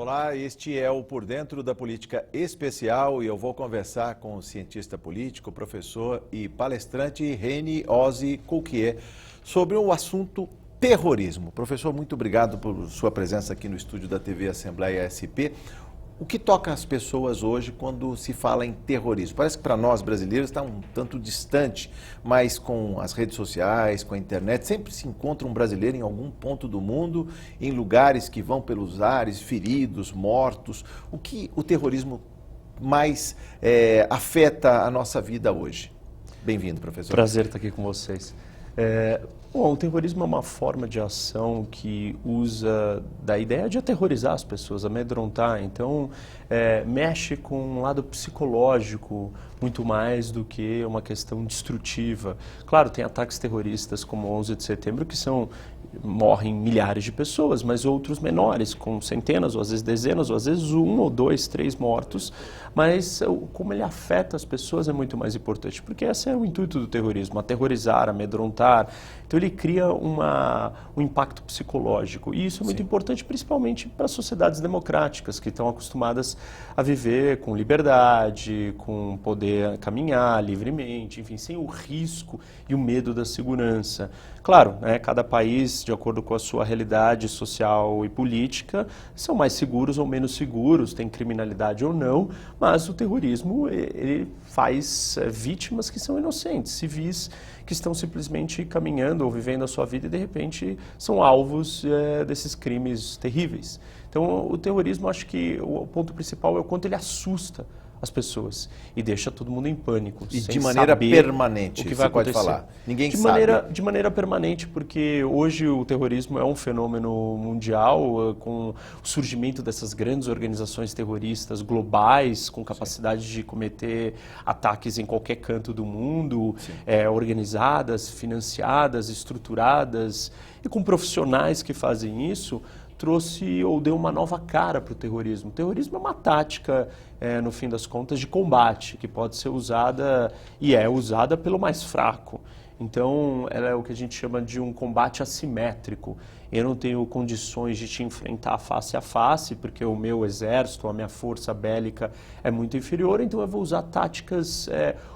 Olá, este é o Por Dentro da Política Especial e eu vou conversar com o cientista político, professor e palestrante René Ozzy Coulquier sobre o assunto terrorismo. Professor, muito obrigado por sua presença aqui no estúdio da TV Assembleia SP. O que toca as pessoas hoje quando se fala em terrorismo? Parece que para nós brasileiros está um tanto distante, mas com as redes sociais, com a internet, sempre se encontra um brasileiro em algum ponto do mundo, em lugares que vão pelos ares, feridos, mortos. O que o terrorismo mais afeta a nossa vida hoje? Bem-vindo, professor. Prazer estar aqui com vocês. Bom, o terrorismo é uma forma de ação que usa da ideia de aterrorizar as pessoas, amedrontar. Então, mexe com um lado psicológico muito mais do que uma questão destrutiva. Claro, tem ataques terroristas como o 11 de setembro que morrem milhares de pessoas, mas outros menores, com centenas, ou às vezes dezenas, ou às vezes 1 ou 2, 3 mortos. Mas como ele afeta as pessoas é muito mais importante, porque esse é o intuito do terrorismo, aterrorizar, amedrontar. Então ele cria um impacto psicológico, e isso é muito importante principalmente para sociedades democráticas, que estão acostumadas a viver com liberdade, com poder caminhar livremente, enfim, sem o risco e o medo da segurança. Claro, cada país, de acordo com a sua realidade social e política, são mais seguros ou menos seguros, tem criminalidade ou não, mas o terrorismo ele faz vítimas que são inocentes, civis que estão simplesmente caminhando ou vivendo a sua vida e de repente são alvos desses crimes terríveis. Então o terrorismo, acho que o ponto principal é o quanto ele assusta as pessoas e deixa todo mundo em pânico. E de maneira permanente, o que vai acontecer. Pode falar. Ninguém sabe. De maneira permanente, porque hoje o terrorismo é um fenômeno mundial, com o surgimento dessas grandes organizações terroristas globais, com capacidade de cometer ataques em qualquer canto do mundo, organizadas, financiadas, estruturadas, e com profissionais que fazem isso, trouxe ou deu uma nova cara para o terrorismo. O terrorismo é uma tática, no fim das contas, de combate, que pode ser usada e é usada pelo mais fraco. Então, ela é o que a gente chama de um combate assimétrico. Eu não tenho condições de te enfrentar face a face, porque o meu exército, a minha força bélica é muito inferior, então eu vou usar táticas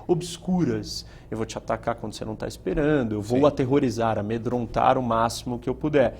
obscuras. Eu vou te atacar quando você não está esperando, eu vou aterrorizar, amedrontar o máximo que eu puder.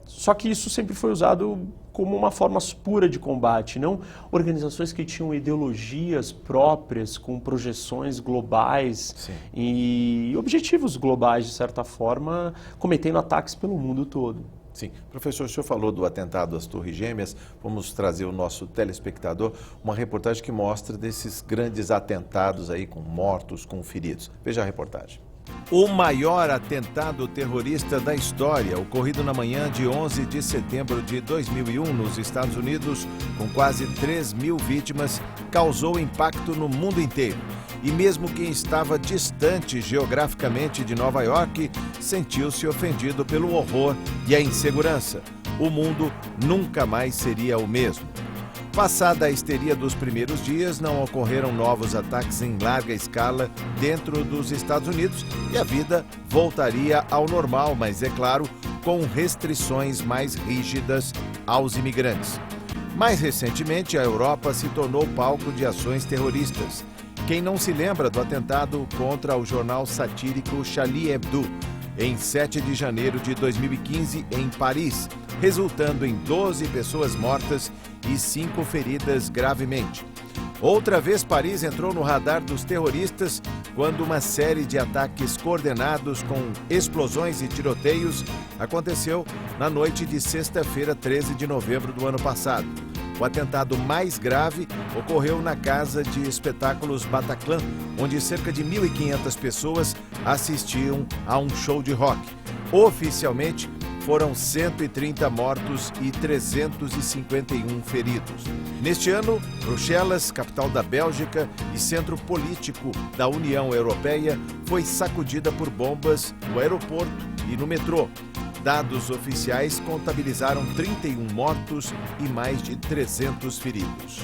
Só que isso sempre foi usado como uma forma pura de combate, não organizações que tinham ideologias próprias, com projeções globais e objetivos globais, de certa forma, cometendo ataques pelo mundo todo. Sim. Professor, o senhor falou do atentado às Torres Gêmeas. Vamos trazer ao nosso telespectador uma reportagem que mostra desses grandes atentados aí com mortos, com feridos. Veja a reportagem. O maior atentado terrorista da história, ocorrido na manhã de 11 de setembro de 2001 nos Estados Unidos, com quase 3.000 vítimas, causou impacto no mundo inteiro. E mesmo quem estava distante geograficamente de Nova York, sentiu-se ofendido pelo horror e a insegurança. O mundo nunca mais seria o mesmo. Passada a histeria dos primeiros dias, não ocorreram novos ataques em larga escala dentro dos Estados Unidos e a vida voltaria ao normal, mas é claro, com restrições mais rígidas aos imigrantes. Mais recentemente, a Europa se tornou palco de ações terroristas. Quem não se lembra do atentado contra o jornal satírico Charlie Hebdo, em 7 de janeiro de 2015, em Paris, resultando em 12 pessoas mortas e 5 feridas gravemente. Outra vez, Paris entrou no radar dos terroristas quando uma série de ataques coordenados com explosões e tiroteios aconteceu na noite de sexta-feira, 13 de novembro do ano passado. O atentado mais grave ocorreu na casa de espetáculos Bataclan, onde cerca de 1.500 pessoas assistiam a um show de rock. Oficialmente, foram 130 mortos e 351 feridos. Neste ano, Bruxelas, capital da Bélgica e centro político da União Europeia, foi sacudida por bombas no aeroporto e no metrô. Dados oficiais contabilizaram 31 mortos e mais de 300 feridos.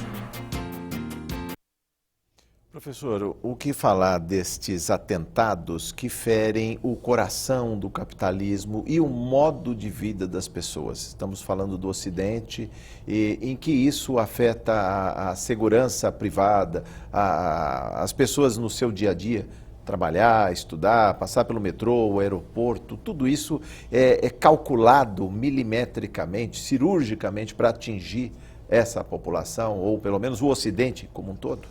Professor, o que falar destes atentados que ferem o coração do capitalismo e o modo de vida das pessoas? Estamos falando do Ocidente, e em que isso afeta a segurança privada, as pessoas no seu dia a dia, trabalhar, estudar, passar pelo metrô, o aeroporto, tudo isso é calculado milimetricamente, cirurgicamente para atingir essa população, ou pelo menos o Ocidente como um todo?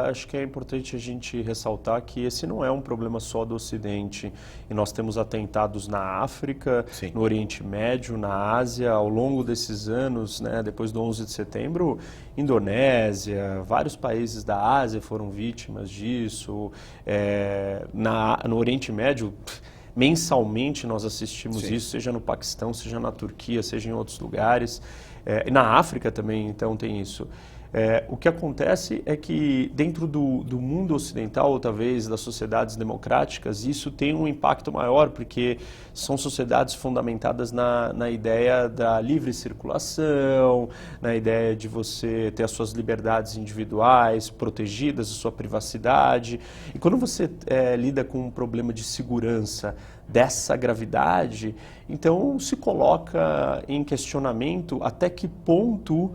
Acho que é importante a gente ressaltar que esse não é um problema só do Ocidente. E nós temos atentados na África, Sim. no Oriente Médio, na Ásia, ao longo desses anos, né, depois do 11 de setembro, Indonésia, vários países da Ásia foram vítimas disso. No Oriente Médio, mensalmente nós assistimos Sim. isso, seja no Paquistão, seja na Turquia, seja em outros lugares. E na África também, então, tem isso. O que acontece é que dentro do mundo ocidental, ou talvez das sociedades democráticas, isso tem um impacto maior, porque são sociedades fundamentadas na ideia da livre circulação, na ideia de você ter as suas liberdades individuais protegidas, a sua privacidade. E quando você lida com um problema de segurança dessa gravidade, então se coloca em questionamento até que ponto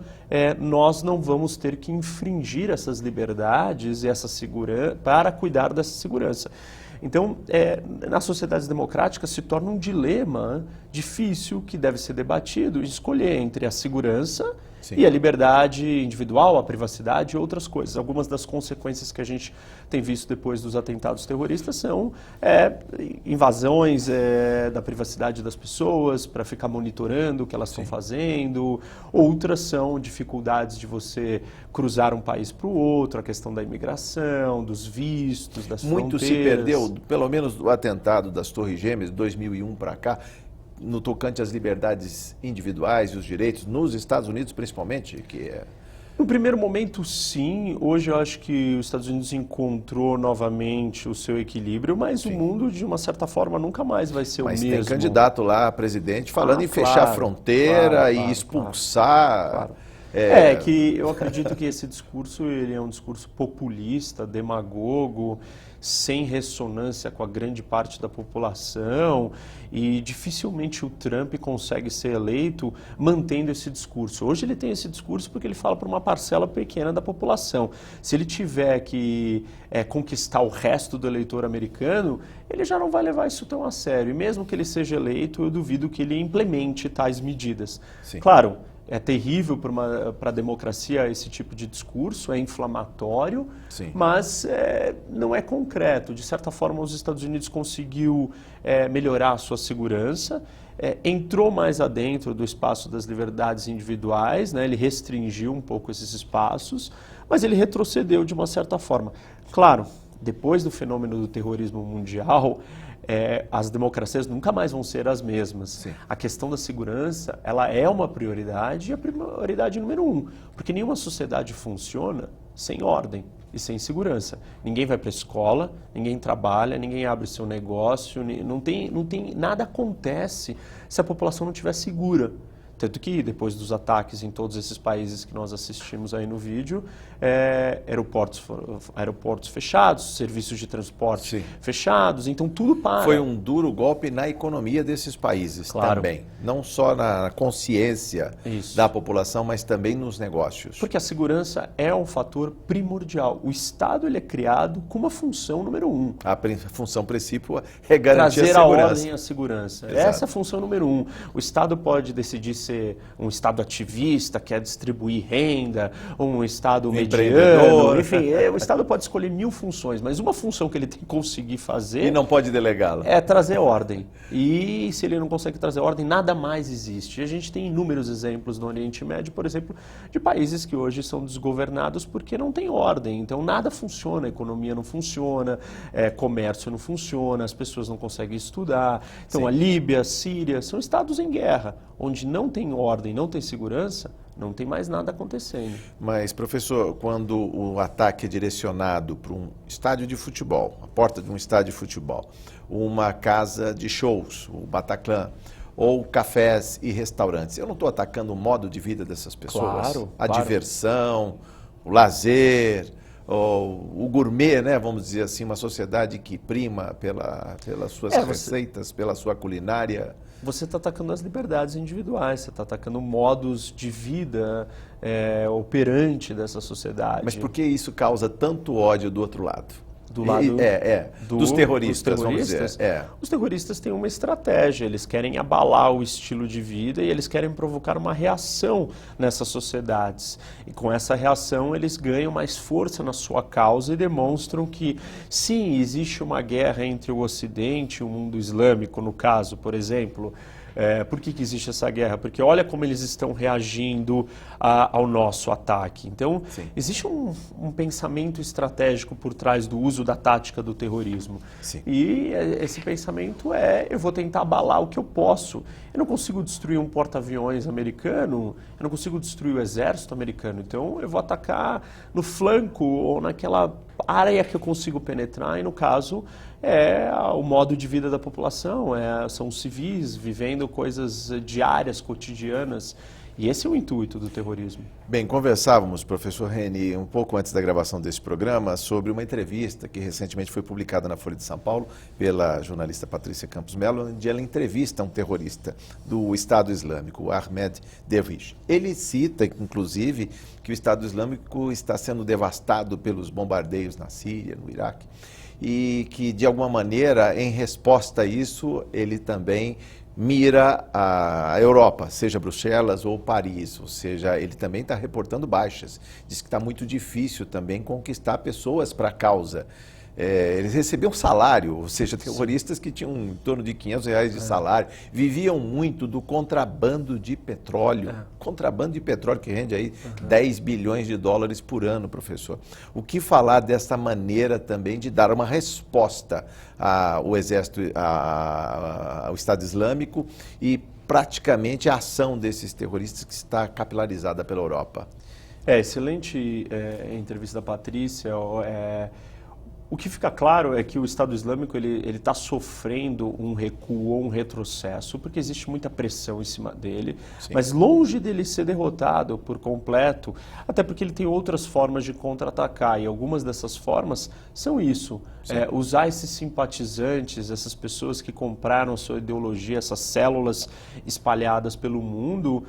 nós não vamos ter que infringir essas liberdades e essa segurança para cuidar dessa segurança. Então, nas sociedades democráticas se torna um dilema difícil que deve ser debatido e escolher entre a segurança Sim. e a liberdade individual, a privacidade e outras coisas. Algumas das consequências que a gente tem visto depois dos atentados terroristas são invasões da privacidade das pessoas para ficar monitorando o que elas estão fazendo. Outras são dificuldades de você cruzar um país para o outro, a questão da imigração, dos vistos, das Muito fronteiras. se perdeu, pelo menos do atentado das Torres Gêmeas, de 2001 para cá, no tocante às liberdades individuais e os direitos, nos Estados Unidos principalmente, que é... No primeiro momento, sim. Hoje eu acho que os Estados Unidos encontrou novamente o seu equilíbrio, mas Sim. o mundo, de uma certa forma, nunca mais vai ser Mas o mesmo. tem candidato lá, presidente, falando em fechar a claro, fronteira e expulsar... Claro. Que eu acredito que esse discurso ele é um discurso populista, demagogo, sem ressonância com a grande parte da população, e dificilmente o Trump consegue ser eleito mantendo esse discurso. Hoje ele tem esse discurso porque ele fala para uma parcela pequena da população. Se ele tiver que conquistar o resto do eleitor americano, ele já não vai levar isso tão a sério. E mesmo que ele seja eleito, eu duvido que ele implemente tais medidas. Sim. Claro, é terrível para a democracia esse tipo de discurso, é inflamatório, Sim. mas não é concreto. De certa forma, os Estados Unidos conseguiu melhorar a sua segurança, entrou mais adentro do espaço das liberdades individuais, né? Ele restringiu um pouco esses espaços, mas ele retrocedeu de uma certa forma. Claro, depois do fenômeno do terrorismo mundial, as democracias nunca mais vão ser as mesmas. Sim. A questão da segurança, ela é uma prioridade, e a prioridade número 1, porque nenhuma sociedade funciona sem ordem e sem segurança. Ninguém vai para a escola, ninguém trabalha, ninguém abre seu negócio, nada acontece se a população não estiver segura. Tanto que depois dos ataques em todos esses países que nós assistimos aí no vídeo, aeroportos fechados, serviços de transporte fechados, então tudo para. Foi um duro golpe na economia desses países também, não só na consciência da população, mas também nos negócios. Porque a segurança é um fator primordial. O Estado ele é criado com uma função número 1. A função principal é garantir trazer a segurança. a ordem e a segurança. Exato. Essa é a função número 1. O Estado pode decidir ser um Estado ativista, quer distribuir renda, ou um Estado mediano, enfim, o Estado pode escolher 1000 funções, mas uma função que ele tem que conseguir fazer... E não pode delegá-la. É trazer ordem. E se ele não consegue trazer ordem, nada mais existe. E a gente tem inúmeros exemplos no Oriente Médio, por exemplo, de países que hoje são desgovernados porque não tem ordem. Então nada funciona, a economia não funciona, comércio não funciona, as pessoas não conseguem estudar. Então a Líbia, a Síria, são estados em guerra, onde não tem ordem, não tem segurança, não tem mais nada acontecendo. Mas, professor, quando o ataque é direcionado para um estádio de futebol, a porta de um estádio de futebol, uma casa de shows, o Bataclan, ou cafés e restaurantes, eu não estou atacando o modo de vida dessas pessoas? Claro, a diversão, o lazer, o gourmet, né, vamos dizer assim, uma sociedade que prima pelas suas receitas, pela sua culinária. Você está atacando as liberdades individuais, você está atacando modos de vida operante dessa sociedade. Mas por que isso causa tanto ódio do outro lado? Do lado dos terroristas, vamos dizer. Os terroristas têm uma estratégia, eles querem abalar o estilo de vida e eles querem provocar uma reação nessas sociedades. E com essa reação eles ganham mais força na sua causa e demonstram que, sim, existe uma guerra entre o Ocidente e o mundo islâmico, no caso, por exemplo. Por que existe essa guerra? Porque olha como eles estão reagindo ao nosso ataque. Então, existe um pensamento estratégico por trás do uso da tática do terrorismo. Sim. E esse pensamento eu vou tentar abalar o que eu posso. Eu não consigo destruir um porta-aviões americano, eu não consigo destruir o exército americano, então eu vou atacar no flanco ou naquela área que eu consigo penetrar, e no caso o modo de vida da população, são civis vivendo coisas diárias, cotidianas, e esse é o intuito do terrorismo. Bem, conversávamos, professor Reni, um pouco antes da gravação desse programa, sobre uma entrevista que recentemente foi publicada na Folha de São Paulo pela jornalista Patrícia Campos Melo, onde ela entrevista um terrorista do Estado Islâmico, o Ahmed Dervish. Ele cita, inclusive, que o Estado Islâmico está sendo devastado pelos bombardeios na Síria, no Iraque, e que, de alguma maneira, em resposta a isso, ele também mira a Europa, seja Bruxelas ou Paris, ou seja, ele também está reportando baixas. Diz que está muito difícil também conquistar pessoas para a causa. Eles recebiam salário, ou seja, terroristas que tinham em torno de R$500 de salário, viviam muito do contrabando de petróleo, contrabando de petróleo que rende aí 10 bilhões de dólares por ano, professor. O que falar dessa maneira também de dar uma resposta ao exército, ao Estado Islâmico e praticamente a ação desses terroristas que está capilarizada pela Europa? Excelente entrevista da Patrícia. O que fica claro é que o Estado Islâmico ele está sofrendo um recuo ou um retrocesso, porque existe muita pressão em cima dele, mas longe dele ser derrotado por completo, até porque ele tem outras formas de contra-atacar, e algumas dessas formas são isso, usar esses simpatizantes, essas pessoas que compraram sua ideologia, essas células espalhadas pelo mundo,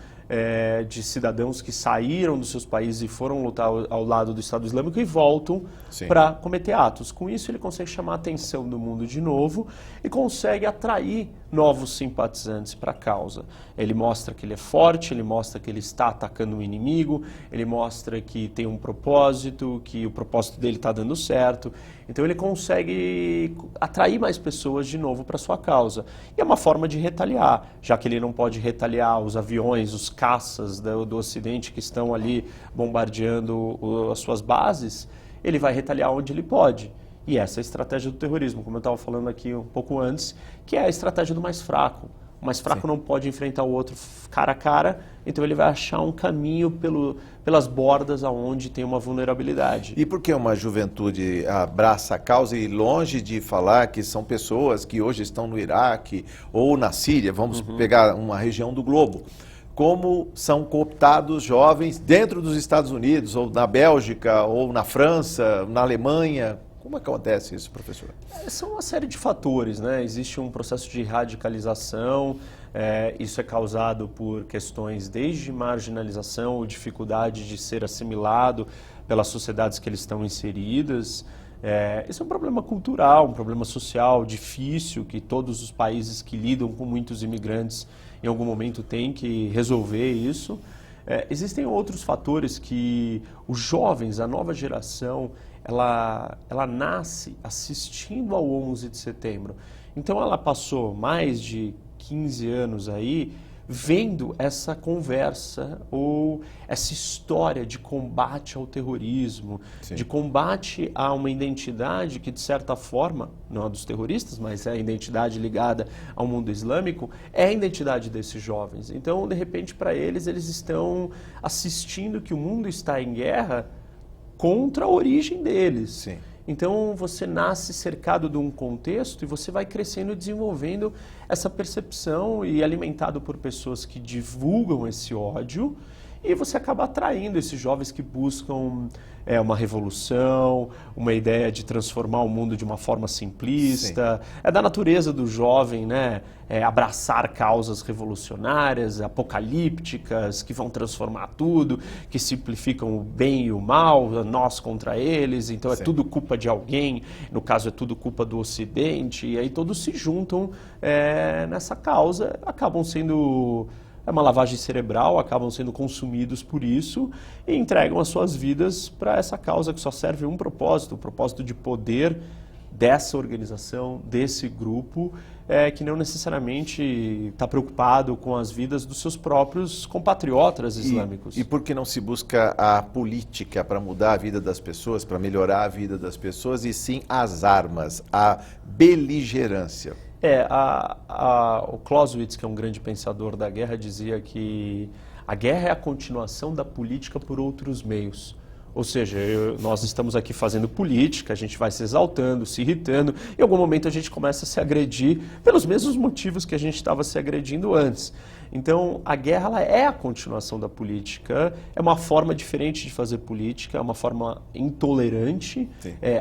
de cidadãos que saíram dos seus países e foram lutar ao lado do Estado Islâmico e voltam para cometer atos. Com isso, ele consegue chamar a atenção do mundo de novo e consegue atrair novos simpatizantes para a causa. Ele mostra que ele é forte, ele mostra que ele está atacando o inimigo, ele mostra que tem um propósito, que o propósito dele está dando certo. Então ele consegue atrair mais pessoas de novo para sua causa. E é uma forma de retaliar, já que ele não pode retaliar os aviões, os caças do Ocidente que estão ali bombardeando as suas bases, ele vai retaliar onde ele pode. E essa é a estratégia do terrorismo, como eu estava falando aqui um pouco antes, que é a estratégia do mais fraco. O mais fraco não pode enfrentar o outro cara a cara, então ele vai achar um caminho pelas bordas aonde tem uma vulnerabilidade. E por que uma juventude abraça a causa e longe de falar que são pessoas que hoje estão no Iraque ou na Síria, vamos pegar uma região do globo, como são cooptados jovens dentro dos Estados Unidos, ou na Bélgica, ou na França, na Alemanha? Como acontece isso, professor? São uma série de fatores, né? Existe um processo de radicalização, isso é causado por questões desde marginalização ou dificuldade de ser assimilado pelas sociedades que eles estão inseridas. Isso é um problema cultural, um problema social difícil, que todos os países que lidam com muitos imigrantes em algum momento têm que resolver isso. Existem outros fatores que os jovens, a nova geração, ela nasce assistindo ao 11 de setembro. Então ela passou mais de 15 anos aí vendo essa conversa ou essa história de combate ao terrorismo, de combate a uma identidade que, de certa forma, não a dos terroristas, mas é a identidade ligada ao mundo islâmico, é a identidade desses jovens. Então, de repente, para eles estão assistindo que o mundo está em guerra contra a origem deles. Então você nasce cercado de um contexto e você vai crescendo e desenvolvendo essa percepção e alimentado por pessoas que divulgam esse ódio e você acaba atraindo esses jovens que buscam uma revolução, uma ideia de transformar o mundo de uma forma simplista. Sim. É da natureza do jovem, né? Abraçar causas revolucionárias, apocalípticas, que vão transformar tudo, que simplificam o bem e o mal, nós contra eles, então é tudo culpa de alguém, no caso é tudo culpa do Ocidente, e aí todos se juntam nessa causa, acabam sendo... É uma lavagem cerebral, acabam sendo consumidos por isso e entregam as suas vidas para essa causa que só serve um propósito, o propósito de poder dessa organização, desse grupo, que não necessariamente está preocupado com as vidas dos seus próprios compatriotas islâmicos. E por que não se busca a política para mudar a vida das pessoas, para melhorar a vida das pessoas, e sim as armas, a beligerância? O Clausewitz, que é um grande pensador da guerra, dizia que a guerra é a continuação da política por outros meios. Ou seja, nós estamos aqui fazendo política, a gente vai se exaltando, se irritando, e em algum momento a gente começa a se agredir pelos mesmos motivos que a gente estava se agredindo antes. Então, a guerra ela é a continuação da política, é uma forma diferente de fazer política, é uma forma intolerante,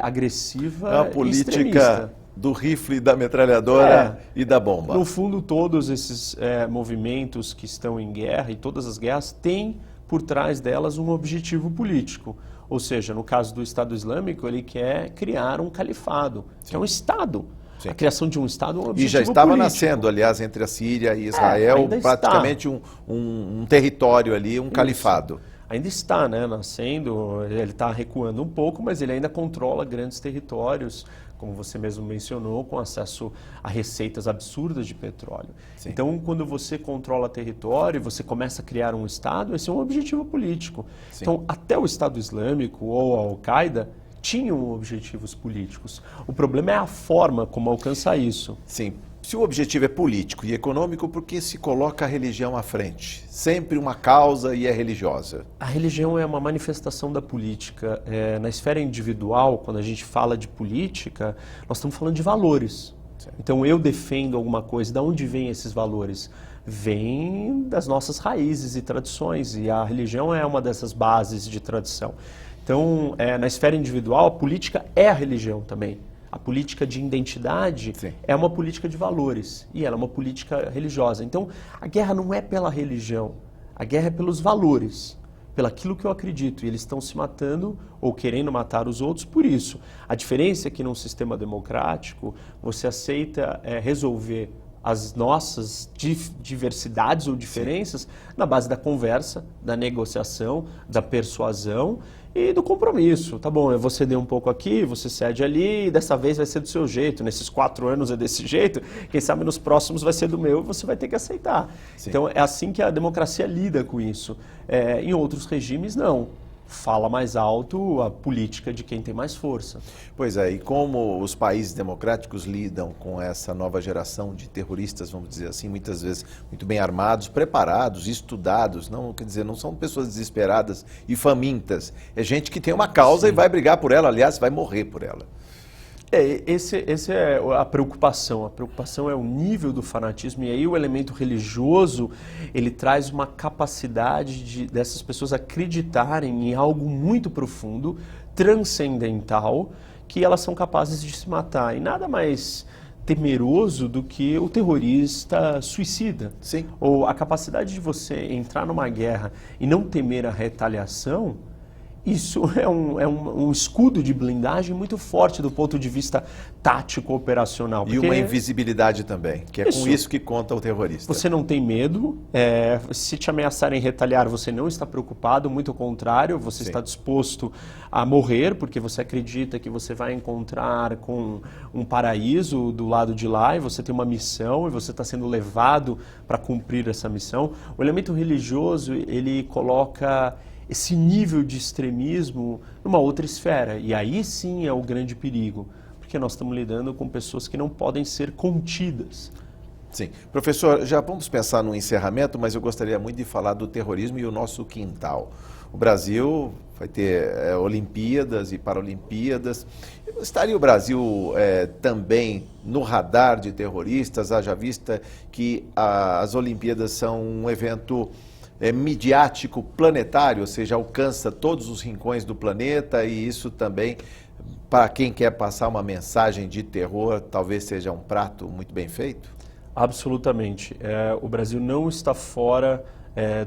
agressiva e política do rifle, da metralhadora e da bomba. No fundo, todos esses movimentos que estão em guerra e todas as guerras têm por trás delas um objetivo político. Ou seja, no caso do Estado Islâmico, ele quer criar um califado, que é um Estado. Sim. A criação de um Estado é um objetivo político. E já estava nascendo, aliás, entre a Síria e Israel, praticamente um território ali, um califado. Ainda está, né, nascendo, ele está recuando um pouco, mas ele ainda controla grandes territórios, como você mesmo mencionou, com acesso a receitas absurdas de petróleo. Sim. Então, quando você controla território, você começa a criar um Estado, esse é um objetivo político. Sim. Então, até o Estado Islâmico ou a Al-Qaeda tinham objetivos políticos. O problema é a forma como alcançar isso. Sim. Se o objetivo é político e econômico, por que se coloca a religião à frente? Sempre uma causa e é religiosa. A religião é uma manifestação da política. Na esfera individual, quando a gente fala de política, nós estamos falando de valores. Sim. Então eu defendo alguma coisa. De onde vêm esses valores? Vêm das nossas raízes e tradições. E a religião é uma dessas bases de tradição. Então, na esfera individual, a política é a religião também. A política de identidade é uma política de valores e ela é uma política religiosa. Então, a guerra não é pela religião, a guerra é pelos valores, pelaquilo que eu acredito. E eles estão se matando ou querendo matar os outros por isso. A diferença é que num sistema democrático, você aceita resolver as nossas diversidades ou diferenças na base da conversa, da negociação, da persuasão e do compromisso. Tá bom, eu vou ceder um pouco aqui, você cede ali, e dessa vez vai ser do seu jeito, nesses 4 anos é desse jeito, quem sabe nos próximos vai ser do meu e você vai ter que aceitar. Sim. Então é assim que a democracia lida com isso. Em outros regimes, não. Fala mais alto a política de quem tem mais força. Pois é, e como os países democráticos lidam com essa nova geração de terroristas, vamos dizer assim, muitas vezes muito bem armados, preparados, estudados, não, quer dizer, não são pessoas desesperadas e famintas, é gente que tem uma causa e vai brigar por ela, aliás, vai morrer por ela. Esse é a preocupação. A preocupação é o nível do fanatismo e aí o elemento religioso ele traz uma capacidade dessas pessoas acreditarem em algo muito profundo, transcendental, que elas são capazes de se matar. E nada mais temeroso do que o terrorista suicida. Sim. Ou a capacidade de você entrar numa guerra e não temer a retaliação. Isso é um escudo de blindagem muito forte do ponto de vista tático operacional. E uma invisibilidade também, que é com isso que conta o terrorista. Você não tem medo, se te ameaçarem retaliar, você não está preocupado, muito ao contrário, você está disposto a morrer, porque você acredita que você vai encontrar com um paraíso do lado de lá, e você tem uma missão, e você está sendo levado para cumprir essa missão. O elemento religioso, ele coloca esse nível de extremismo numa outra esfera. E aí sim é o grande perigo, porque nós estamos lidando com pessoas que não podem ser contidas. Sim. Professor, já vamos pensar no encerramento, mas eu gostaria muito de falar do terrorismo e o nosso quintal. O Brasil vai ter Olimpíadas e Paralimpíadas. Estaria o Brasil também no radar de terroristas, haja vista que as Olimpíadas são um evento midiático planetário, ou seja, alcança todos os rincões do planeta, e isso também, para quem quer passar uma mensagem de terror, talvez seja um prato muito bem feito? Absolutamente. O Brasil não está fora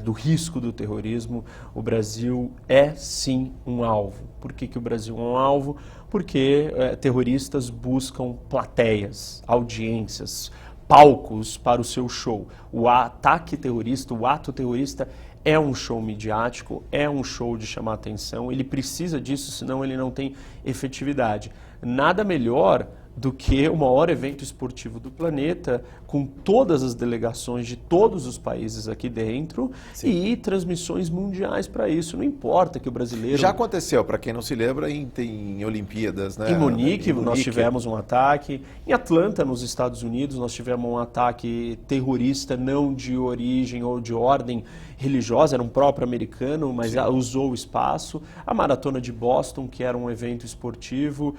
do risco do terrorismo. O Brasil é sim um alvo. Por que o Brasil é um alvo? Porque terroristas buscam plateias, audiências, palcos para o seu show. O ataque terrorista, o ato terrorista é um show midiático, é um show de chamar atenção, ele precisa disso, senão ele não tem efetividade. Nada melhor do que o maior evento esportivo do planeta, com todas as delegações de todos os países aqui dentro. Sim. E transmissões mundiais para isso. Não importa que o brasileiro... Já aconteceu, para quem não se lembra, em Olimpíadas, né? Em Munique nós tivemos um ataque. Em Atlanta, nos Estados Unidos, nós tivemos um ataque terrorista, não de origem ou de ordem religiosa, era um próprio americano, mas usou o espaço. A Maratona de Boston, que era um evento esportivo.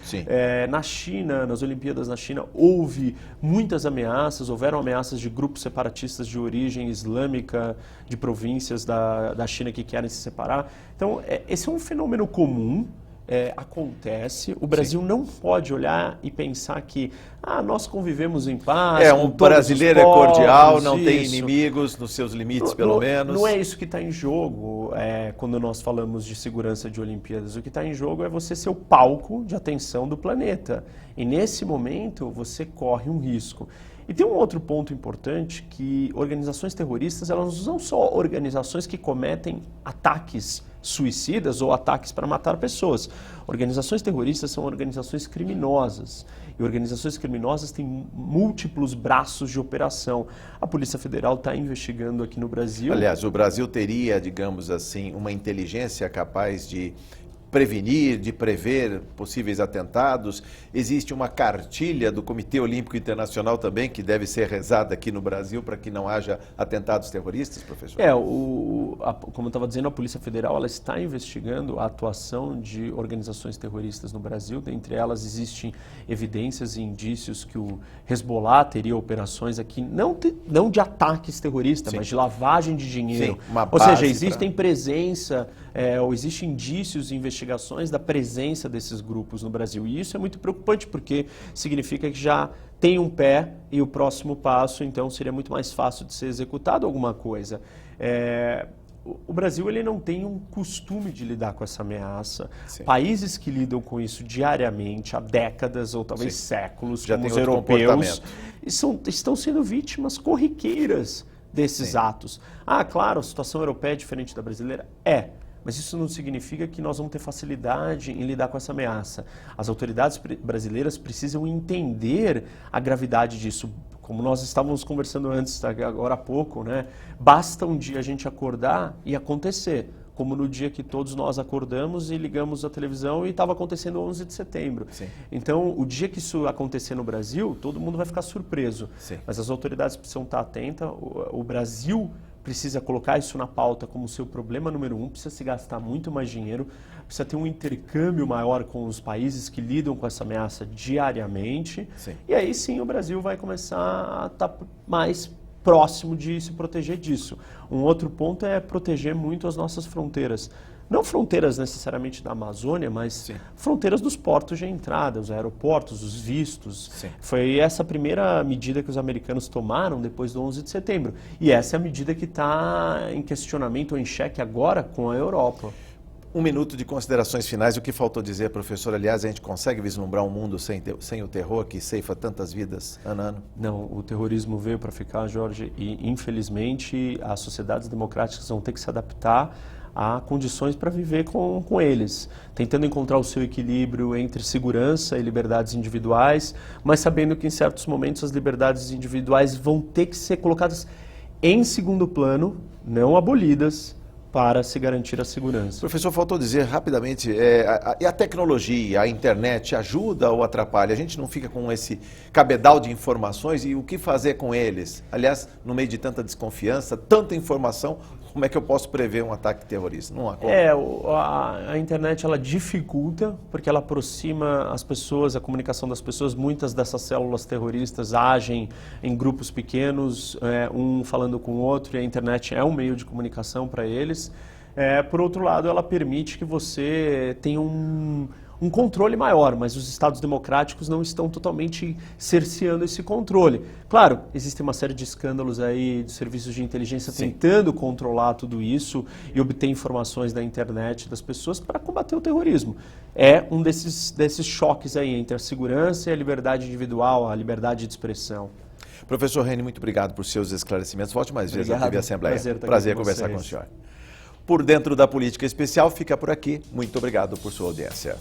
Na China, nas Olimpíadas na China, houve muitas ameaças, houveram ameaças de grupos separatistas de origem islâmica, de províncias da China que querem se separar. Então, esse é um fenômeno comum, acontece. O Brasil não pode olhar e pensar que nós convivemos em paz. Um brasileiro povos, é cordial, não tem inimigos, nos seus limites, pelo menos. Não é isso que está em jogo quando nós falamos de segurança de Olimpíadas. O que está em jogo é você ser o palco de atenção do planeta. E nesse momento você corre um risco. E tem um outro ponto importante, que organizações terroristas, elas não são só organizações que cometem ataques suicidas ou ataques para matar pessoas. Organizações terroristas são organizações criminosas. E organizações criminosas têm múltiplos braços de operação. A Polícia Federal está investigando aqui no Brasil. Aliás, o Brasil teria, digamos assim, uma inteligência capaz de prevenir, de prever possíveis atentados. Existe uma cartilha do Comitê Olímpico Internacional também, que deve ser rezada aqui no Brasil para que não haja atentados terroristas, professor? Como eu estava dizendo, a Polícia Federal ela está investigando a atuação de organizações terroristas no Brasil. Dentre elas existem evidências e indícios que o Hezbollah teria operações aqui, não de ataques terroristas, mas de lavagem de dinheiro. Ou seja, existem presença, ou existem indícios e investigações da presença desses grupos no Brasil. E isso é muito preocupante, porque significa que já tem um pé e o próximo passo, então seria muito mais fácil de ser executado alguma coisa. O Brasil ele não tem um costume de lidar com essa ameaça. Sim. Países que lidam com isso diariamente, há décadas ou talvez séculos, já como os europeus, estão sendo vítimas corriqueiras desses atos. Claro, a situação europeia é diferente da brasileira? Mas isso não significa que nós vamos ter facilidade em lidar com essa ameaça. As autoridades brasileiras precisam entender a gravidade disso. Como nós estávamos conversando antes, agora há pouco, né? Basta um dia a gente acordar e acontecer. Como no dia que todos nós acordamos e ligamos a televisão e estava acontecendo 11 de setembro. Sim. Então, o dia que isso acontecer no Brasil, todo mundo vai ficar surpreso. Sim. Mas as autoridades precisam estar atentas. O Brasil precisa colocar isso na pauta como seu problema número 1, precisa se gastar muito mais dinheiro, precisa ter um intercâmbio maior com os países que lidam com essa ameaça diariamente. Sim. E aí sim o Brasil vai começar a estar mais próximo de se proteger disso. Um outro ponto é proteger muito as nossas fronteiras. Não fronteiras necessariamente da Amazônia, mas fronteiras dos portos de entrada, os aeroportos, os vistos. Sim. Foi essa a primeira medida que os americanos tomaram depois do 11 de setembro. E essa é a medida que está em questionamento ou em xeque agora com a Europa. Um minuto de considerações finais. O que faltou dizer, professor? Aliás, a gente consegue vislumbrar um mundo sem o terror que ceifa tantas vidas ano a ano? Não, o terrorismo veio para ficar, Jorge, e infelizmente as sociedades democráticas vão ter que se adaptar a condições para viver com eles, tentando encontrar o seu equilíbrio entre segurança e liberdades individuais, mas sabendo que em certos momentos as liberdades individuais vão ter que ser colocadas em segundo plano, não abolidas, para se garantir a segurança. Professor, faltou dizer rapidamente, e a tecnologia, a internet ajuda ou atrapalha? A gente não fica com esse cabedal de informações e o que fazer com eles? Aliás, no meio de tanta desconfiança, tanta informação, como é que eu posso prever um ataque terrorista? Não há como. A internet ela dificulta, porque ela aproxima as pessoas, a comunicação das pessoas. Muitas dessas células terroristas agem em grupos pequenos, um falando com o outro, e a internet é um meio de comunicação para eles. Por outro lado, ela permite que você tenha um controle maior, mas os Estados democráticos não estão totalmente cerceando esse controle. Claro, existe uma série de escândalos aí de serviços de inteligência tentando controlar tudo isso e obter informações da internet das pessoas para combater o terrorismo. É um desses choques aí entre a segurança e a liberdade individual, a liberdade de expressão. Professor Reni, muito obrigado por seus esclarecimentos. Volte mais vezes à TV Assembleia. Prazer conversar com o senhor. Por Dentro da Política Especial fica por aqui. Muito obrigado por sua audiência.